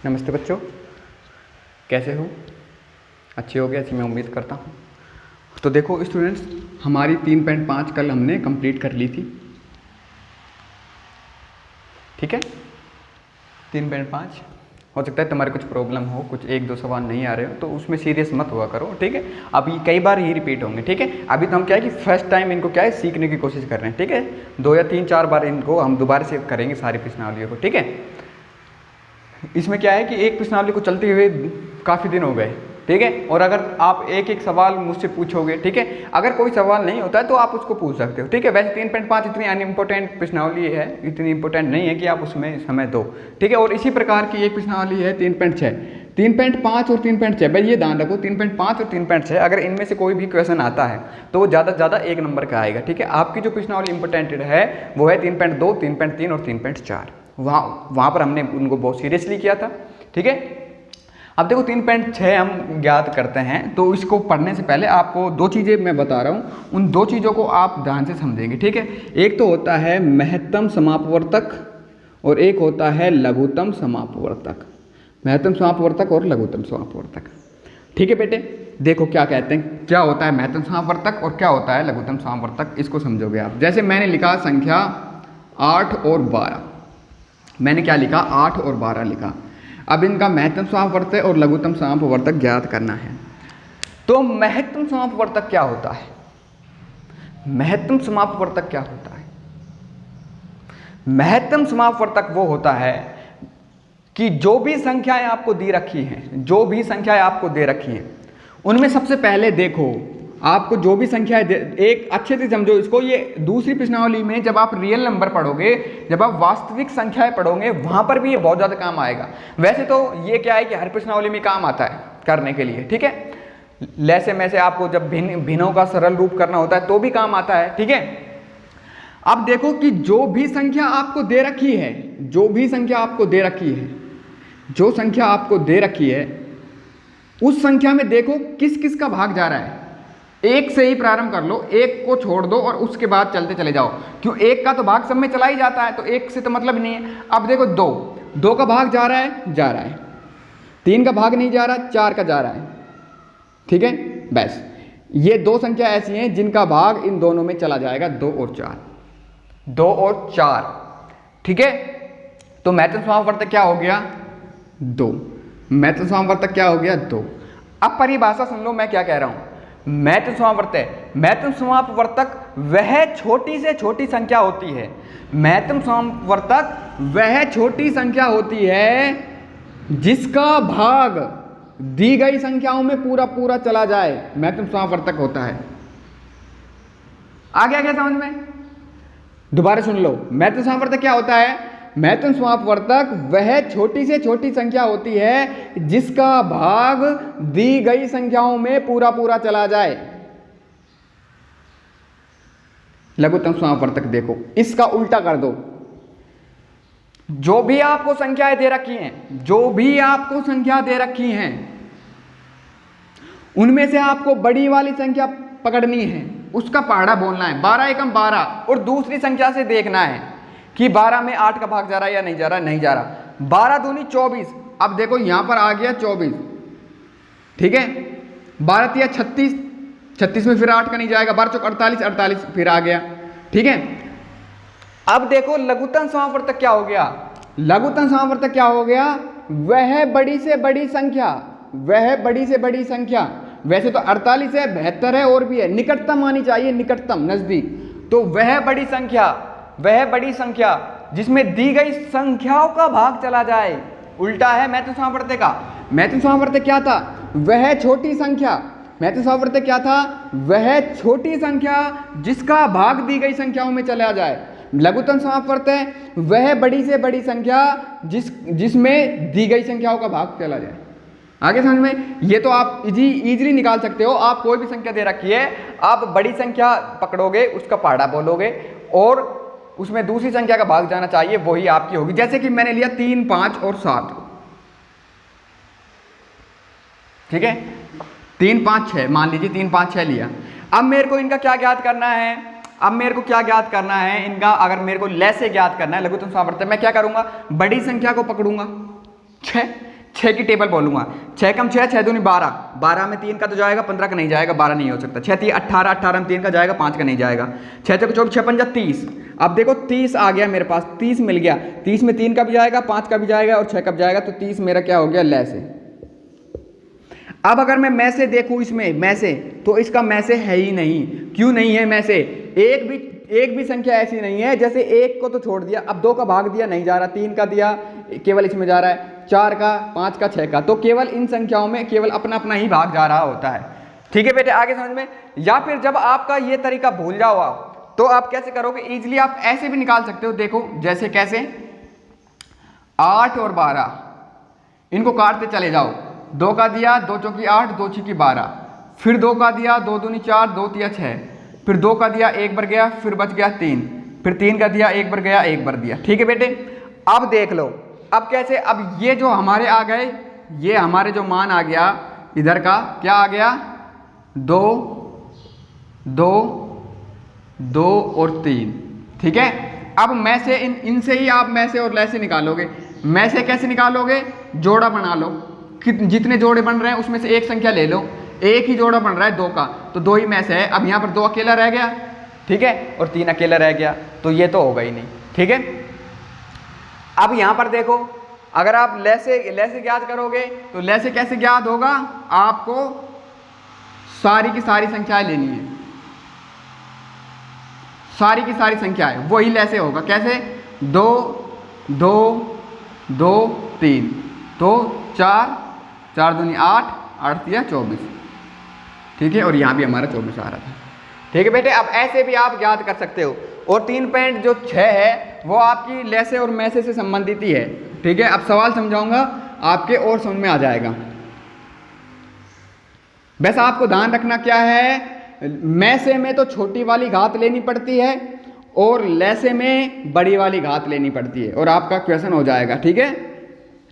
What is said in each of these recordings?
नमस्ते बच्चों, कैसे हो? अच्छे हो गए ऐसी मैं उम्मीद करता हूँ। तो देखो स्टूडेंट्स, हमारी 3.5 कल हमने कंप्लीट कर ली थी। ठीक है, 3.5 हो सकता है तुम्हारे कुछ प्रॉब्लम हो, कुछ एक दो सवाल नहीं आ रहे हो तो उसमें सीरियस मत हुआ करो। ठीक है, अभी कई बार ही रिपीट होंगे। ठीक है, अभी तो हम क्या है कि फर्स्ट टाइम इनको क्या है सीखने की कोशिश कर रहे हैं। ठीक है, 2 या 3-4 बार इनको हम दोबारा से करेंगे सारी प्रश्नावलियों को। ठीक है, इसमें क्या है कि एक प्रश्नावली को चलते हुए काफ़ी दिन हो गए। ठीक है, और अगर आप एक एक सवाल मुझसे पूछोगे, ठीक है, अगर कोई सवाल नहीं होता है तो आप उसको पूछ सकते हो। ठीक है, वैसे 3.5 इतनी अनइम्पोर्टेंट प्रश्नावली है, इतनी इंपॉर्टेंट नहीं है कि आप उसमें समय दो। ठीक है, और इसी प्रकार की एक प्रश्नावली है 3.6, 3.5 और 3.6। भाई ये ध्यान रखो, 3.5 और 3.6 अगर इनमें से कोई भी क्वेश्चन आता है तो वो ज़्यादा से ज़्यादा 1 नंबर का आएगा। ठीक है, आपकी जो प्रश्नावली इंपॉर्टेंट है वो है 3.2, 3.3 और 3.4। वहाँ पर हमने उनको बहुत सीरियसली किया था। ठीक है, अब देखो 3.6 हम ज्ञात करते हैं तो इसको पढ़ने से पहले आपको 2 चीज़ें मैं बता रहा हूँ, उन 2 चीज़ों को आप ध्यान से समझेंगे। ठीक है, एक तो होता है महत्तम समापवर्तक और एक होता है लघुत्तम समापवर्तक। महत्तम समापवर्तक और लघुत्तम समापवर्तक। ठीक है बेटे, देखो क्या कहते हैं, क्या होता है महत्तम समापवर्तक और क्या होता है लघुत्तम समापवर्तक, इसको समझोगे आप। जैसे मैंने लिखा संख्या 8 और 12, मैंने क्या लिखा 8 और 12 लिखा। अब इनका महत्तम समापवर्तक और लघुत्तम समापवर्तक ज्ञात करना है। तो महत्तम समापवर्तक क्या होता है? महत्तम समापवर्तक क्या होता है? महत्तम समापवर्तक वो होता है कि जो भी संख्याएं आपको दी रखी हैं, जो भी संख्याएं आपको दे रखी हैं उनमें सबसे पहले देखो आपको जो भी संख्याएं एक अच्छे से समझो इसको। ये दूसरी प्रश्नावली में जब आप रियल नंबर पढ़ोगे, जब आप वास्तविक संख्याएं पढ़ोगे, वहां पर भी ये बहुत ज़्यादा काम आएगा। वैसे तो ये क्या है कि हर प्रश्नावली में काम आता है करने के लिए। ठीक है, लैसे में से आपको जब भिन्नों का सरल रूप करना होता है तो भी काम आता है। ठीक है, अब देखो कि जो भी संख्या आपको दे रखी है, जो भी संख्या आपको दे रखी है, जो संख्या आपको दे रखी है उस संख्या में देखो किस किस का भाग जा रहा है। एक से ही प्रारंभ कर लो, एक को छोड़ दो और उसके बाद चलते चले जाओ। क्यों, एक का तो भाग सब में चला ही जाता है तो एक से तो मतलब नहीं है। अब देखो 2 का भाग जा रहा है, 3 का भाग नहीं जा रहा, 4 का जा रहा है। ठीक है, बस ये 2 संख्या ऐसी हैं जिनका भाग इन दोनों में चला जाएगा, 2 और 4, 2 और 4। ठीक है, तो महत्तम समापवर्तक क्या हो गया 2। महत्तम समापवर्तक क्या हो गया 2। अब परिभाषा सुन लो मैं क्या कह रहा हूं। महत्तम समापवर्तक, महत्तम समापवर्तक वह छोटी से छोटी संख्या होती है। महत्तम समापवर्तक वह छोटी संख्या होती है जिसका भाग दी गई संख्याओं में पूरा पूरा चला जाए, महत्तम समापवर्तक होता है। आ गया क्या समझ में? दोबारा सुन लो, महत्तम समापवर्तक क्या होता है? महत्तम समापवर्तक वह छोटी से छोटी संख्या होती है जिसका भाग दी गई संख्याओं में पूरा पूरा चला जाए। लघुत्तम समापवर्तक देखो, इसका उल्टा कर दो। जो भी आपको संख्याएं दे रखी हैं, जो भी आपको संख्या दे रखी हैं उनमें से आपको बड़ी वाली संख्या पकड़नी है, उसका पहाड़ा बोलना है, 12 एकम 12, और दूसरी संख्या से देखना है कि 12 में 8 का भाग जा रहा है या नहीं जा रहा, नहीं जा रहा। 12 दूनी 24। अब देखो यहां पर आ गया 24। ठीक है, 12 तिया 36, 36 में फिर 8 का नहीं जाएगा, 12 चौक 48, 48 फिर आ गया। ठीक है, अब देखो लघुत्तम समापवर्तक क्या हो गया। लघुत्तम समापवर्तक क्या हो गया? वह बड़ी से बड़ी संख्या, वह बड़ी से बड़ी संख्या। वैसे तो 48 है, 72 है और भी है, निकटतम आनी चाहिए, निकटतम नजदीक। तो वह बड़ी संख्या, वह बड़ी संख्या जिसमें दी गई संख्याओं का भाग चला जाए, उल्टा है महत्तम समापवर्तक का। महत्तम समापवर्तक क्या था? वह छोटी संख्या। महत्तम समापवर्तक क्या था? वह छोटी संख्या जिसका भाग दी गई संख्याओं में चला जाए। लघुत्तम समापवर्तक वह बड़ी से बड़ी संख्या जिसमें दी गई संख्याओं का भाग चला जाए। आगे समझ में? ये तो आप इजीली निकाल सकते हो। आप कोई भी संख्या दे रखी है, आप बड़ी संख्या पकड़ोगे, उसका पहाड़ा बोलोगे और उसमें दूसरी संख्या का भाग जाना चाहिए, वही आपकी होगी। जैसे कि मैंने लिया 3, 5 और 7। ठीक है, 3, 5, 6 मान लीजिए, 3, 5, 6 लिया। अब मेरे को इनका क्या ज्ञात करना है? अब मेरे को क्या ज्ञात करना है इनका? अगर मेरे को लैसे ज्ञात करना है लघुत्तम समापवर्तक, मैं क्या करूंगा? बड़ी संख्या को पकड़ूंगा 6, 6 की टेबल बोलूँगा, 6 कम 6, 6 दूनी 12, 12 में 3 का तो जाएगा, 15 का नहीं जाएगा, 12 नहीं हो सकता, 6 3 18, 18 में 3 का जाएगा, 5 का नहीं जाएगा, 6 6 24, 6 5 30। अब देखो 30 आ गया मेरे पास, 30 मिल गया, 30 में 3 का भी जाएगा, 5 का भी जाएगा और 6 का भी जाएगा, तो 30 मेरा क्या हो गया, ले से। अब अगर मैं से देखूँ इसमें में से, तो इसका में से है ही नहीं। क्यों नहीं है में से? एक भी संख्या ऐसी नहीं है, जैसे 1 को तो छोड़ दिया, अब 2 का भाग दिया नहीं जा रहा, 3 का दिया केवल इसमें जा रहा है, 4 का, 5 का, 6 का, तो केवल इन संख्याओं में केवल अपना अपना ही भाग जा रहा होता है। ठीक है बेटे, आगे समझ में। या फिर जब आपका ये तरीका भूल जाओ आप, तो आप कैसे करोगे, इजीली आप ऐसे भी निकाल सकते हो। देखो जैसे कैसे, 8 और 12 इनको काटते चले जाओ, 2 का दिया, 2 चौकी 8, 2 छीकी 12, फिर 2 का दिया, 2 दूनी 4, 2 तिया 6, फिर 2 का दिया, 1 बार गया, फिर बच गया 3, फिर 3 का दिया, 1 बार गया, 1 बार दिया। ठीक है बेटे, अब देख लो, अब कैसे, अब ये जो हमारे आ गए, ये हमारे जो मान आ गया इधर का, क्या आ गया, 2 2 2 और 3। ठीक है, अब में से इनसे ही आप में से और ले से निकालोगे। में से कैसे निकालोगे, जोड़ा बना लो, जितने जोड़े बन रहे हैं उसमें से एक संख्या ले लो, एक ही जोड़ा बन रहा है 2 का, तो 2 ही में से है। अब यहाँ पर 2 अकेला रह गया, ठीक है, और 3 अकेला रह गया, तो ये तो होगा ही नहीं। ठीक है, अब यहाँ पर देखो, अगर आप ले से ज्ञात करोगे, तो ले से कैसे ज्ञात होगा, आपको सारी की सारी संख्याएं लेनी है, सारी की सारी संख्याएं, वही ले से होगा। कैसे, 2 2 2 3, तो 4 4 दूनी 8, 8 तिया 24। ठीक है, और यहाँ भी हमारा 24 आ रहा था। ठीक है बेटे, अब ऐसे भी आप याद कर सकते हो। और 3.6 है वो आपकी ले से और में से संबंधित ही है। ठीक है, अब सवाल समझाऊंगा आपके और समझ में आ जाएगा। वैसे आपको ध्यान रखना क्या है, में से में तो छोटी वाली घात लेनी पड़ती है और ले से में बड़ी वाली घात लेनी पड़ती है, और आपका क्वेश्चन हो जाएगा। ठीक है,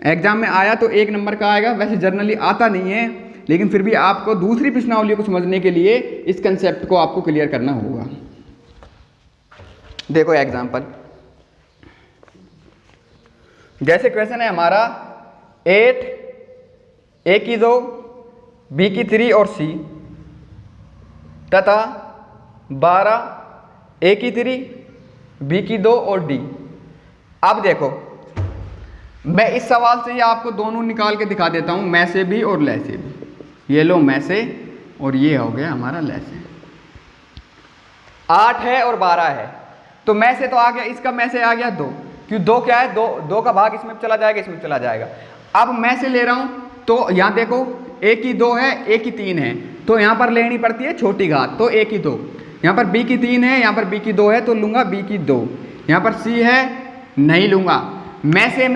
एग्जाम में आया तो 1 नंबर का आएगा, वैसे जनरली आता नहीं है, लेकिन फिर भी आपको दूसरी प्रश्नावली को समझने के लिए इस कंसेप्ट को आपको क्लियर करना होगा। देखो एग्जाम्पल, जैसे क्वेश्चन है हमारा 8 ए की 2 बी की 3 और सी तथा 12 ए की 3 बी की 2 और डी। अब देखो, मैं इस सवाल से ही आपको दोनों निकाल के दिखा देता हूं, में से भी और ले से भी। ये लो में से, और ये हो गया हमारा ले से। 8 है और 12 है, तो में से तो आ गया, इसका में से आ गया 2, क्यों 2 क्या है, 2 का भाग इसमें चला जाएगा, इसमें चला जाएगा। अब में से ले रहा हूं, तो यहां देखो ए की 2 है, ए की 3 है, तो यहां पर लेनी पड़ती है छोटी घात, तो ए की 2। यहां पर बी की 3 है, यहां पर बी की 2 है, तो लूंगा बी की 2। यहां पर सी है, नहीं लूंगा। में से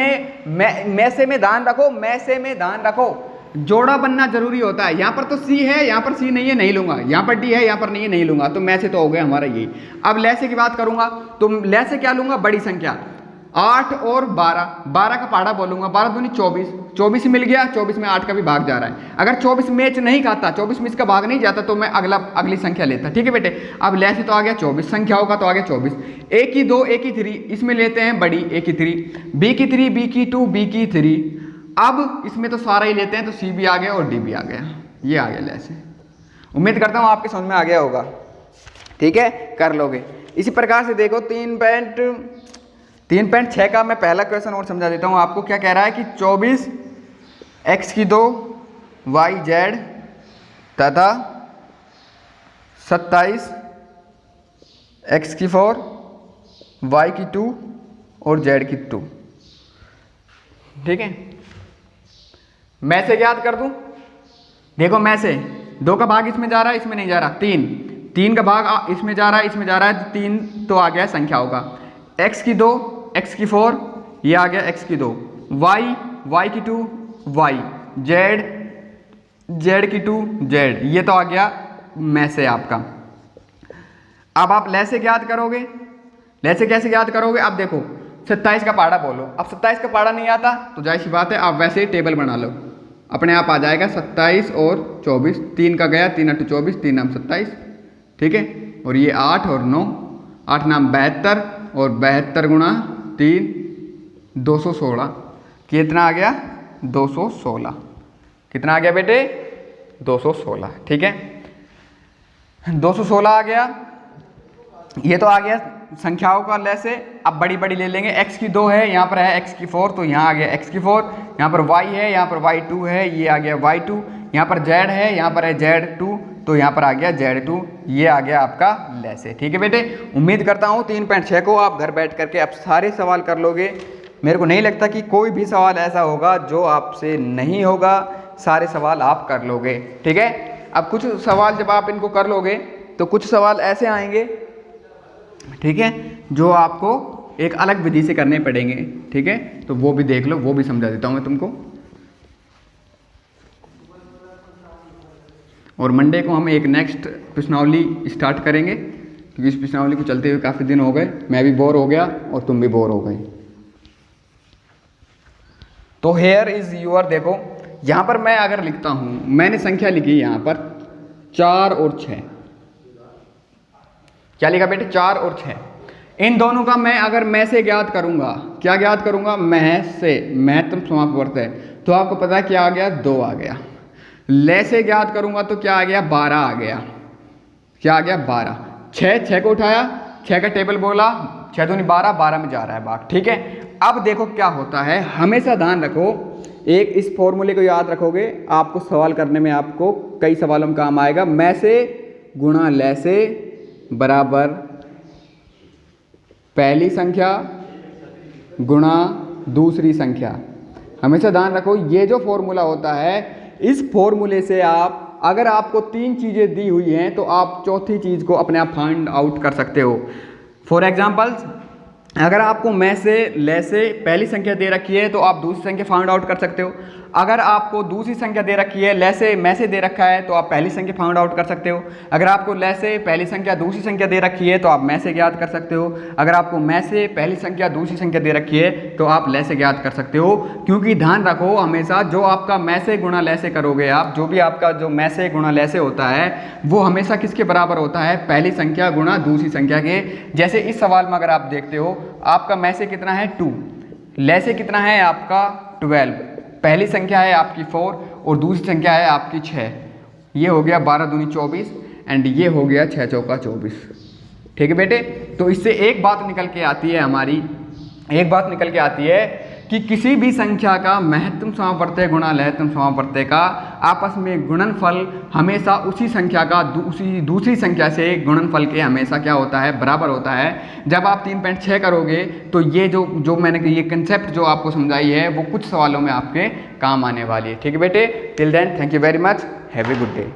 में ध्यान रखो, में से में ध्यान रखो, जोड़ा बनना जरूरी होता है। यहाँ पर तो सी है, यहाँ पर सी नहीं है, नहीं लूंगा। यहाँ पर डी है, यहाँ पर नहीं है, नहीं लूंगा। तो में से तो हो गया हमारा यही। अब ले से की बात करूंगा, तो ले से क्या लूंगा, बड़ी संख्या 8 और 12, 12 का पहाड़ा बोलूंगा, 12 दूनी 24, 24 मिल गया, 24 में 8 का भी भाग जा रहा है। अगर 24 मैच नहीं खाता, 24 में इसका भाग नहीं जाता, तो मैं अगली संख्या लेता। ठीक है बेटे, अब ले से तो आ गया 24, संख्याओं का तो आ गया 24। ए की 2 ए की 3, इसमें लेते हैं बड़ी ए की 3, बी की 3 बी की 2 बी की 3। अब इसमें तो सारा ही लेते हैं, तो सी भी आ गया और डी भी आ गया, ये आ गया ले से। उम्मीद करता हूँ आपके समझ में आ गया होगा। ठीक है, कर लोगे। इसी प्रकार से देखो 3.6 का मैं पहला क्वेश्चन और समझा देता हूँ आपको। क्या कह रहा है कि 24 x की 2 y z तथा 27 x की 4 y की 2 और z की 2। ठीक है, मैं से याद कर दूं, देखो मैं से 2 का भाग इसमें जा रहा है, इसमें नहीं जा रहा, 3 का भाग इसमें जा रहा है, इसमें जा रहा है, तो 3 तो आ गया संख्याओं का। x की 2 x की 4, ये आ गया x की 2, y की 2 y, z की 2 z, ये तो आ गया में से आपका। अब आप ले से याद करोगे, ले से कैसे याद करोगे, अब देखो 27 का पहाड़ा बोलो। अब 27 का पहाड़ा नहीं आता तो जाहिर सी बात है आप वैसे ही टेबल बना लो, अपने आप आ जाएगा 27 और 24, 3 का गया, 3 8 24, 3 नाम 27। ठीक है, और ये 8 और 9, 8 नाम 72 और 72 गुणा 3 216, कितना आ गया 216। कितना आ गया बेटे? 216। ठीक है, 216 आ गया। ये तो आ गया संख्याओं का लैसे। अब बड़ी बड़ी ले लेंगे। x की 2 है, यहाँ पर है x की 4, तो यहाँ आ गया x की 4। यहाँ पर y है, यहाँ पर y2 है, ये आ गया y2। यहाँ पर z है, यहाँ पर है z2, तो यहाँ पर आ गया z2। ये आ गया आपका लैसे। ठीक है बेटे, उम्मीद करता हूँ 3.6 को आप घर बैठ करके अब सारे सवाल कर लोगे। मेरे को नहीं लगता कि कोई भी सवाल ऐसा होगा जो आपसे नहीं होगा, सारे सवाल आप कर लोगे। ठीक है, अब कुछ सवाल जब आप इनको कर लोगे तो कुछ सवाल ऐसे आएंगे, ठीक है, जो आपको एक अलग विधि से करने पड़ेंगे। ठीक है, तो वो भी देख लो, वो भी समझा देता हूँ मैं तुमको। और मंडे को हम एक नेक्स्ट प्रश्नावली स्टार्ट करेंगे, क्योंकि इस प्रश्नावली को चलते हुए काफ़ी दिन हो गए, मैं भी बोर हो गया और तुम भी बोर हो गए। तो हेयर इज़ यूअर, देखो यहाँ पर मैं अगर लिखता हूँ, मैंने संख्या लिखी यहाँ पर 4 और 6। क्या लिखा बेटे? 4 और 6। इन दोनों का मैं अगर मैं से ज्ञात करूंगा, क्या ज्ञात करूंगा? मैं से, महत्तम समापवर्त है, तो आपको पता है क्या आ गया? 2 आ गया। ले से ज्ञात करूंगा तो क्या आ गया? 12 आ गया। क्या आ गया? 12। 6 को उठाया, 6 का टेबल बोला, 6 दूनी 12, 12 में जा रहा है भाग। ठीक है, अब देखो क्या होता है, हमेशा ध्यान रखो, एक इस फॉर्मूले को याद रखोगे, आपको सवाल करने में आपको कई सवालों में काम आएगा। मैं से गुणा ले से बराबर पहली संख्या गुणा दूसरी संख्या। हमेशा ध्यान रखो, ये जो फॉर्मूला होता है, इस फॉर्मूले से आप, अगर आपको 3 चीज़ें दी हुई हैं तो आप चौथी चीज़ को अपने आप फाइंड आउट कर सकते हो। फॉर एग्जाम्पल, अगर आपको मैं से ले से पहली संख्या दे रखी है तो आप दूसरी संख्या फाइंड आउट कर सकते हो। अगर आपको दूसरी संख्या दे रखी है, ले से मैं से दे रखा है, तो आप पहली संख्या फाइंड आउट कर सकते हो। अगर आपको ले से पहली संख्या दूसरी संख्या दे रखी है तो आप मैं से ज्ञात कर सकते हो। अगर आपको मैं से पहली संख्या दूसरी संख्या दे रखी है तो आप ले से ज्ञात कर सकते हो। क्योंकि ध्यान रखो, हमेशा जो आपका मैं से गुणा ले से करोगे आप, जो भी आपका जो मैं से गुणा ले से होता है वो हमेशा किसके बराबर होता है? पहली संख्या गुणा दूसरी संख्या के। जैसे इस सवाल में अगर आप देखते हो, आपका मैं से कितना है? 2, ले से कितना है आपका? 12। पहली संख्या है आपकी 4 और दूसरी संख्या है आपकी 6। ये हो गया 12 दूनी 24 एंड ये हो गया 6 चौका 24। ठीक है बेटे, तो इससे एक बात निकल के आती है हमारी, एक बात निकल के आती है कि किसी भी संख्या का महत्तम समापवर्तय गुणा लहत्तम समापवर्तय का आपस में गुणनफल हमेशा उसी संख्या का दूसरी संख्या से गुणनफल के हमेशा क्या होता है? बराबर होता है। जब आप 3.6 करोगे तो ये जो मैंने ये कंसेप्ट जो आपको समझाई है वो कुछ सवालों में आपके काम आने वाली है। ठीक है बेटे, till then thank you very much, have a good day.